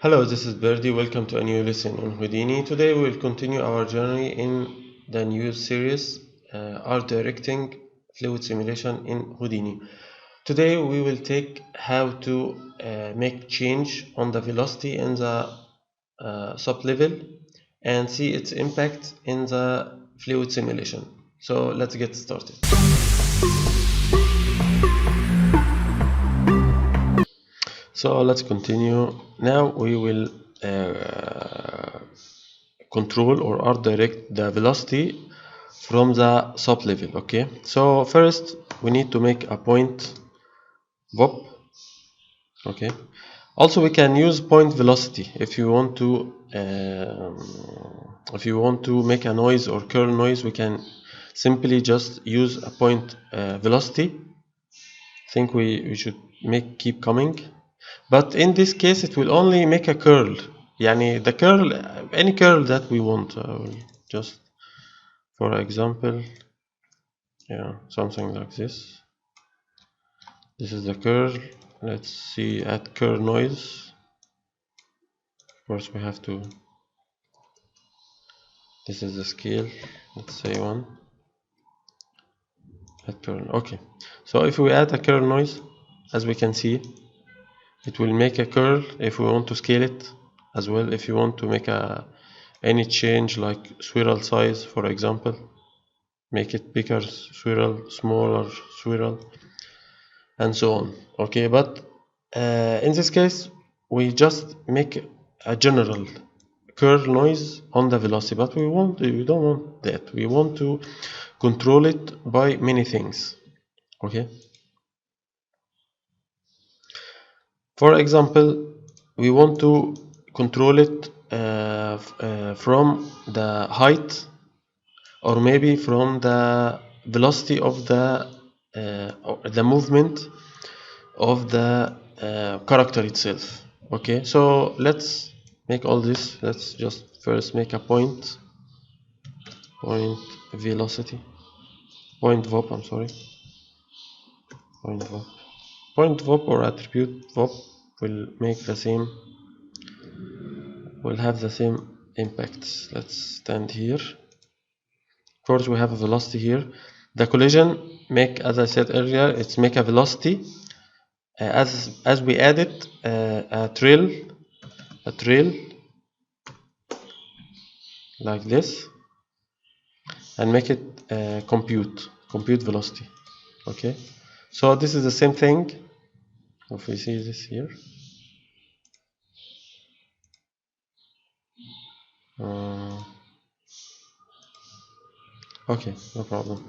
Hello, this is Birdy. Welcome to a new lesson in Houdini. Today we will continue our journey in the new series Art Directing Fluid Simulation in Houdini. Today we will take how to make change on the velocity in the sub-level and see its impact in the fluid simulation. So let's get started. So let's continue. Now we will control or art direct the velocity from the sub level. Okay, so first we need to make a point VOP. Okay, also we can use point velocity if you want to make a noise or curl noise. We can simply just use a point velocity. I think we should keep coming. But in this case it will only make a curl, يعني the curl, any curl that we want. Just for example, yeah, something like this. This is the curl. Let's see, add curl noise. Of course we have to, this is the scale, let's say 1. Add curl. Okay, so if we add a curl noise, as we can see, it will make a curl if we want to scale it as well. If you want to make any change like swirl size, for example, make it bigger swirl, smaller swirl, and so on. Okay, but in this case we just make a general curl noise on the velocity, but we don't want that. We want to control it by many things. Okay, for example, we want to control it from the height, or maybe from the velocity of the movement of the character itself. Okay, so let's make all this. Let's just first make a point velocity, point VOP, I'm sorry, point VOP or attribute VOP will have the same impacts. Let's stand here. Of course we have a velocity here. The collision as I said earlier, it's make a velocity as we added a trail like this, and make it compute velocity. Okay, so this is the same thing. If we see this here, okay, no problem.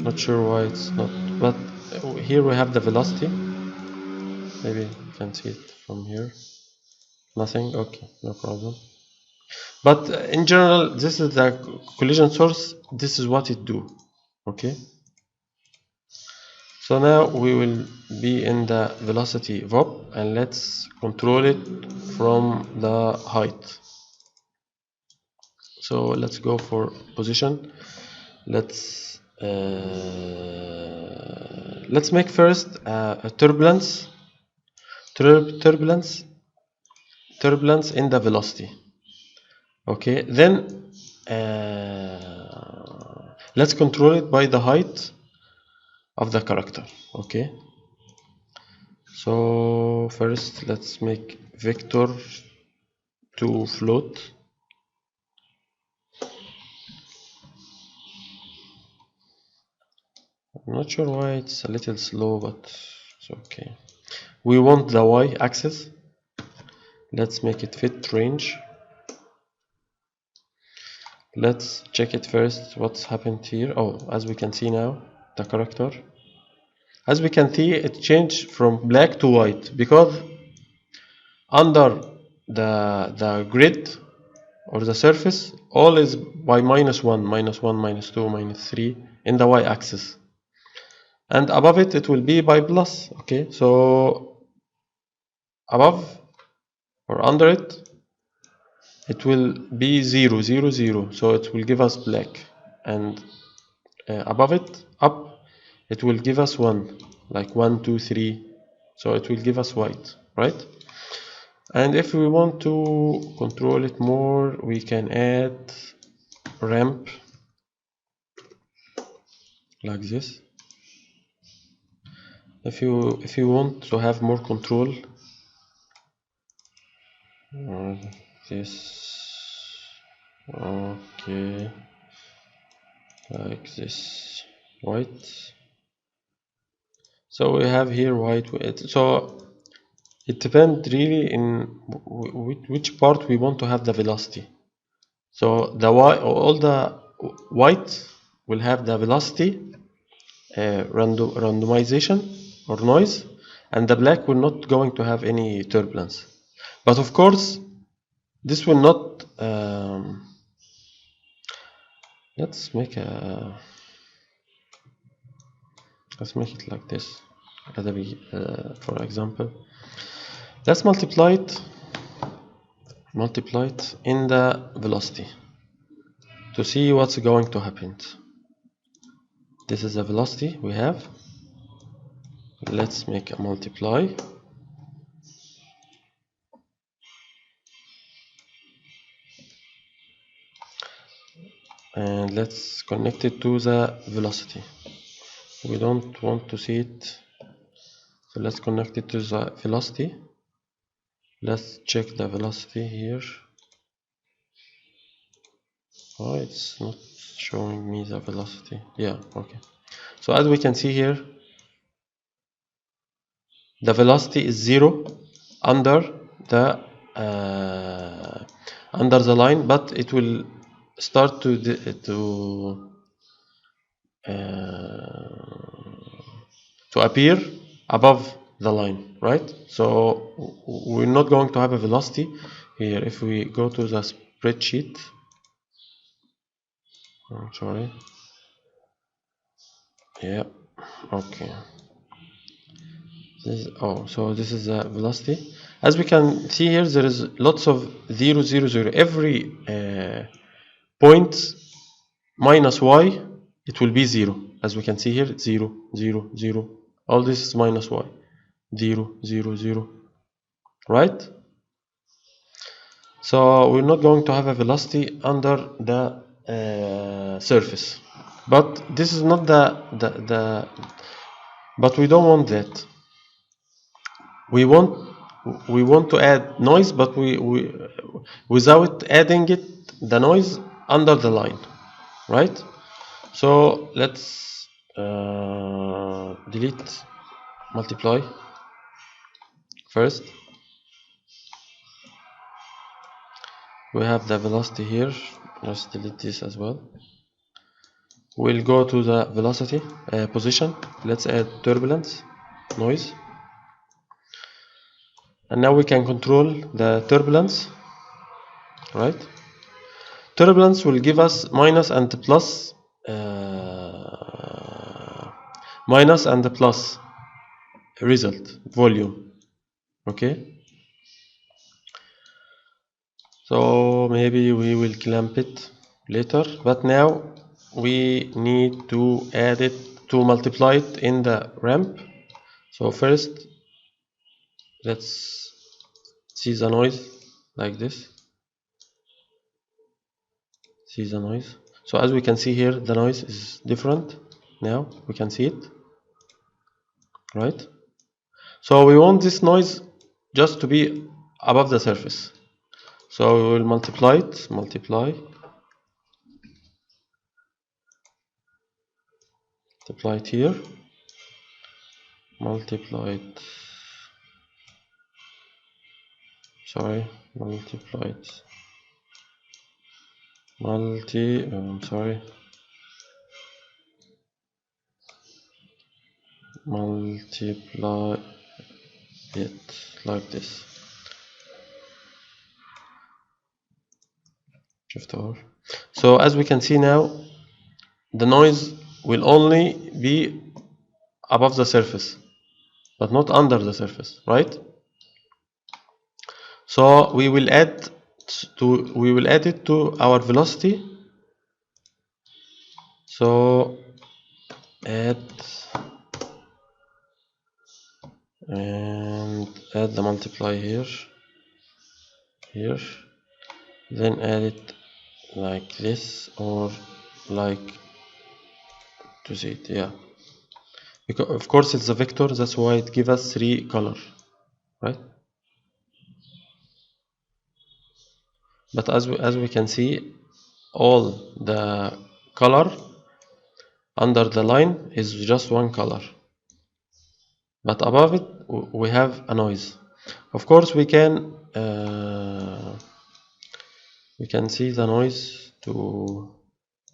Not sure why it's not, but here we have the velocity. Maybe you can see it from here. Nothing. Okay, no problem. But in general, this is the collision source. This is what it do. Okay, so now we will be in the velocity VOP, and let's control it from the height. So let's go for position. Let's make first a turbulence in the velocity. Okay, then let's control it by the height of the character. Okay, so first let's make vector to float. I'm not sure why it's a little slow, but it's okay. We want the y-axis. Let's make it fit range. Let's check it first. What's happened here? Oh, as we can see now, the character, as we can see, it changed from black to white because under the grid or the surface, all is by -1, -1, -2, -3 in the y-axis, and above it will be by plus. Okay, so above or under it will be 0, 0, 0, so it will give us black, and above it, up, it will give us 1, like 1, 2, 3, so it will give us white, right? And if we want to control it more, we can add ramp like this. If you want to have more control, this, okay, like this, white. So we have here white. So it depends really in which part we want to have the velocity. So the all the white will have the velocity randomization or noise, and the black will not going to have any turbulence. But of course, this will not. Let's make it like this. For example, let's multiply it in the velocity to see what's going to happen. This is the velocity we have. Let's make a multiply. And let's connect it to the velocity. We don't want to see it, so let's connect it to the velocity. Let's check the velocity here. Oh, it's not showing me the velocity. Yeah, okay. So as we can see here, the velocity is 0 under the line, but it will start to appear above the line, right? So we're not going to have a velocity here. If we go to the spreadsheet, I'm sorry. Yeah, okay. So this is the velocity. As we can see here, there is lots of 0, 0, 0. Every point minus y, it will be 0. As we can see here, 0, 0, 0. All this is minus y. 0, 0, 0. Right? So we're not going to have a velocity under the surface. But this is not but we don't want that. We want to add noise, but we without adding the noise under the line, right? So let's delete multiply first. We have the velocity here. Let's delete this as well. We'll go to the velocity position. Let's add turbulence, noise. And now we can control the turbulence, right? Turbulence will give us minus and plus result volume. Okay. So maybe we will clamp it later, but now we need to add it to multiply it in the ramp. So first, let's see the noise like this. See the noise. So as we can see here, the noise is different. Now we can see it, right? So we want this noise just to be above the surface. So we will multiply it, multiply it here, multiply it, sorry, multiply it, multiply it like this. Shift over. So as we can see now, the noise will only be above the surface, but not under the surface, right? So we will add it to our velocity. So add and add the multiply here. here, then add it like this, or like to see it, yeah, because of course it's a vector, that's why it gives us 3 color, right? But as we can see, all the color under the line is just one color, but above it we have a noise. Of course we can see the noise to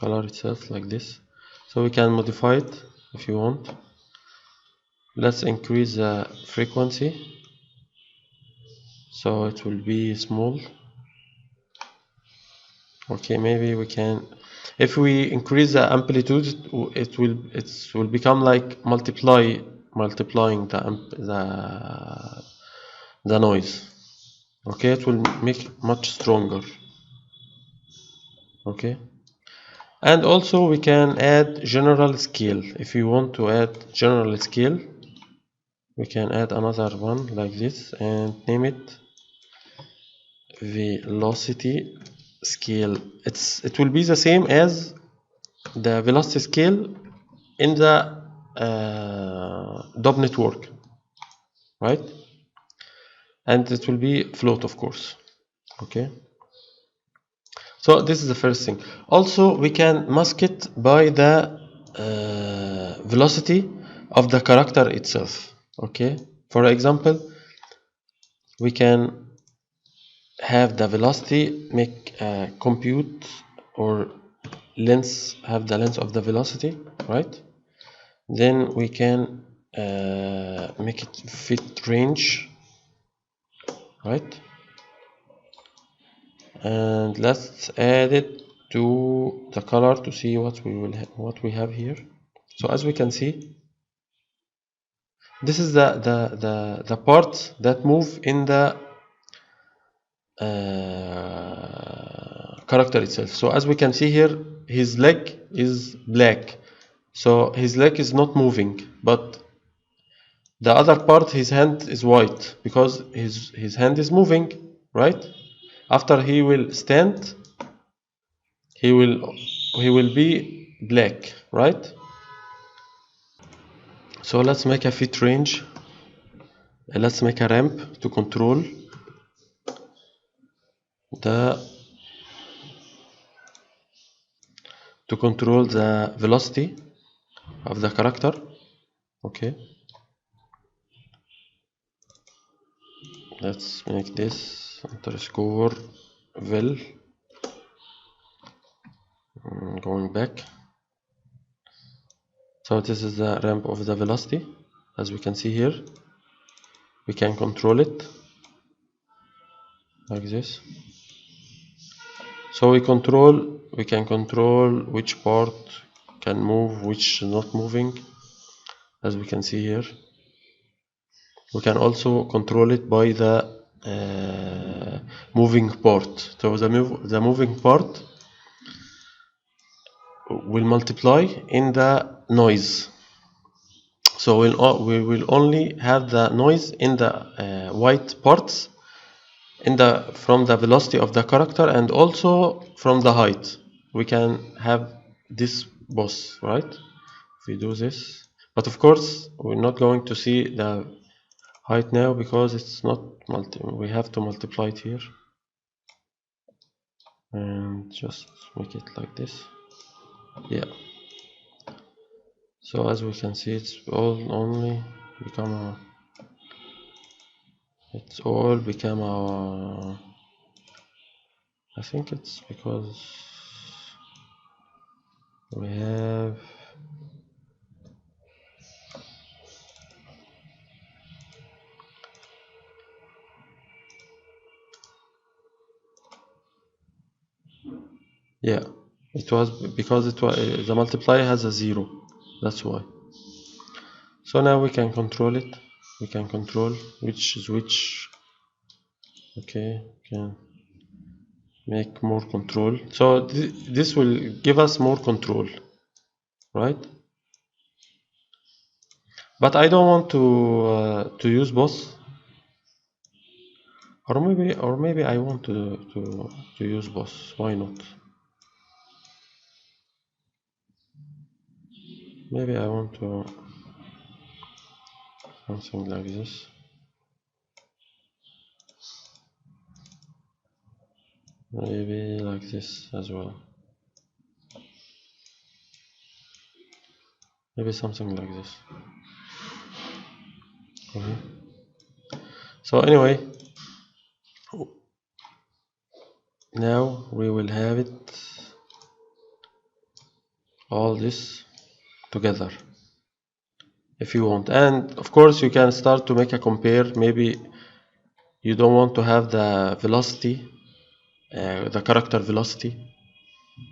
color itself like this, so we can modify it if you want. Let's increase the frequency so it will be small. Okay, maybe we can, if we increase the amplitude, it will become like multiplying the noise. Okay, it will make it much stronger. Okay, and also we can add general scale. If you want to add general scale, we can add another one like this and name it velocity scale. It will be the same as the velocity scale in the DOB network, right? And it will be float, of course. Okay, so this is the first thing. Also we can mask it by the velocity of the character itself. Okay, for example, we can have the velocity make compute or length, have the length of the velocity, right? Then we can make it fit range, right? And let's add it to the color to see what we have here. So as we can see, this is the parts that move in the character itself. So as we can see here, his leg is black, so his leg is not moving, but the other part, his hand, is white because his hand is moving, right? After he will stand, he will be black, right? So let's make a fit range. Let's make a ramp to control the velocity of the character. Okay, let's make this underscore vel. Going back, so this is the ramp of the velocity. As we can see here, we can control it like this. So we can control which part can move, which is not moving. As we can see here, we can also control it by the moving part. So the moving part will multiply in the noise. So we will only have the noise in the white parts from the velocity of the character, and also from the height. We can have this both, right? If we do this, but of course we're not going to see the height now because it's not we have to multiply it here, and just make it like this. Yeah, so as we can see, it's all become a I think it's because we have yeah, it was because the multiplier has a 0, that's why. So now we can control it. We can control which is which. Okay, can make more control. So this will give us more control, right? But I don't want to use both. or maybe I want to use both. Why not? Maybe I want to something like this. Maybe like this as well. Maybe something like this. Okay. So anyway, now we will have it all this together if you want, and of course you can start to make a compare. Maybe you don't want to have the velocity, the character velocity.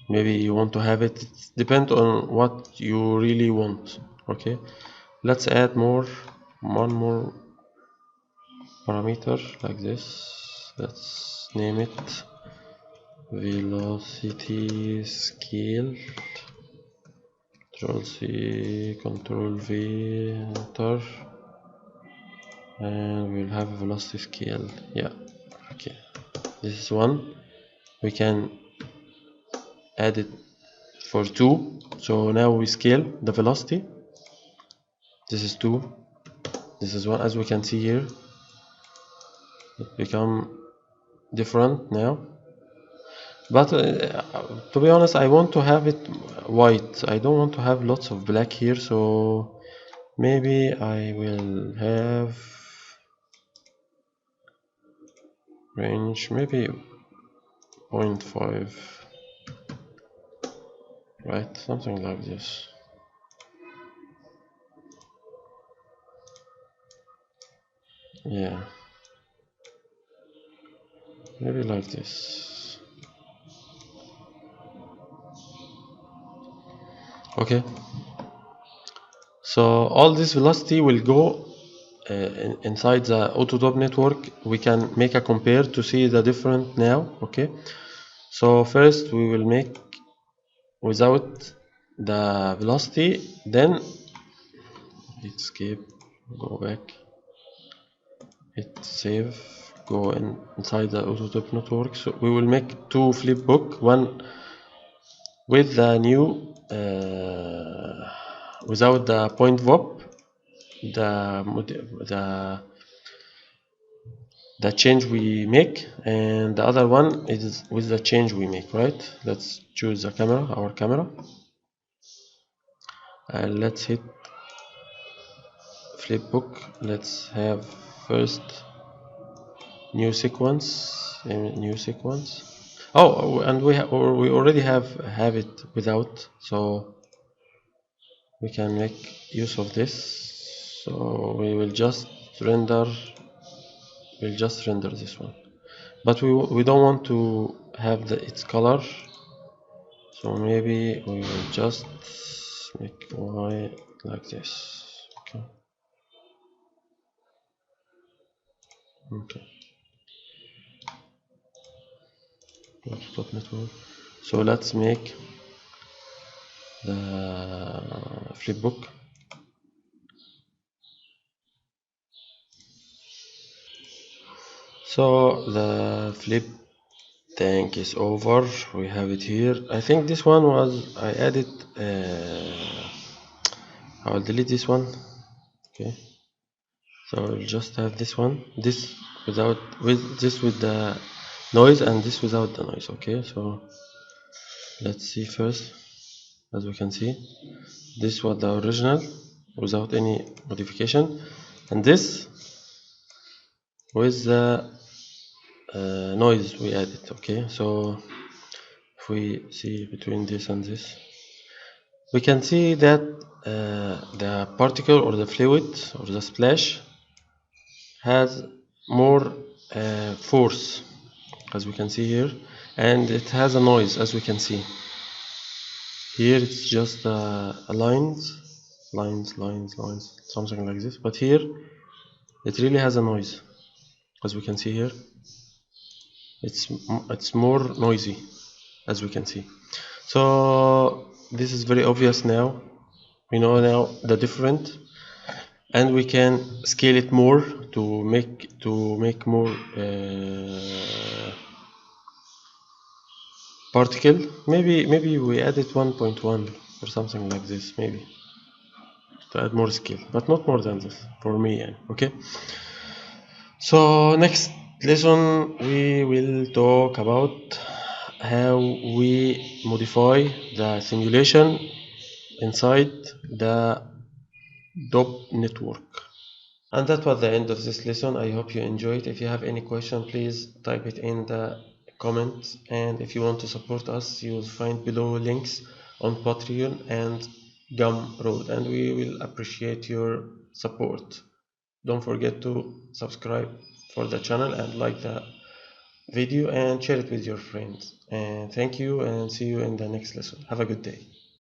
Maybe you want to have it. It depends on what you really want. Okay, let's add one more parameter like this. Let's name it velocity scale. Control C, Control V, enter, and we'll have a velocity scale. Yeah, okay. This is one. We can add it for 2. So now we scale the velocity. This is 2. This is 1. As we can see here, it become different now. But to be honest, I want to have it white. I don't want to have lots of black here. So maybe I will have range maybe 0.5, right? Something like this. Yeah, maybe like this. Okay, so all this velocity will go inside the AutoTop network. We can make a compare to see the different now. Okay, so first we will make without the velocity, then hit escape, go back, hit save, go inside the AutoTop network. So we will make 2 Flipbook, one with the new without the point VOP, the change we make, and the other one is with the change we make, right? Let's choose the camera, our camera, and let's hit Flipbook. Let's have first new sequence, oh, and we already have it without, so we can make use of this. So we will just render this one, but we don't want to have its color, so maybe we will just make y like this. Okay, top network. So let's make the Flipbook. So the flip tank is over. We have it here. I think this one was I added. I'll delete this one. Okay. So I'll just have this one. This with the noise, and this without the noise. Okay. So let's see first. As we can see, this was the original without any modification, and this with the noise we added. Okay, so if we see between this and this, we can see that the particle or the fluid or the splash has more force, as we can see here, and it has a noise, as we can see here. It's just lines, something like this, but here it really has a noise, as we can see here. It's more noisy, as we can see. So this is very obvious now. We know now the different. and we can scale it more to make more particle. Maybe we added 1.1 or something like this, maybe to add more scale, but not more than this for me. Okay, so next lesson we will talk about how we modify the simulation inside the DOP network. And that was the end of this lesson. I hope you enjoyed. If you have any question, please type it in the comments. And if you want to support us, you will find below links on Patreon and Gumroad, and we will appreciate your support. Don't forget to subscribe for the channel and like the video and share it with your friends. And thank you, and see you in the next lesson. Have a good day.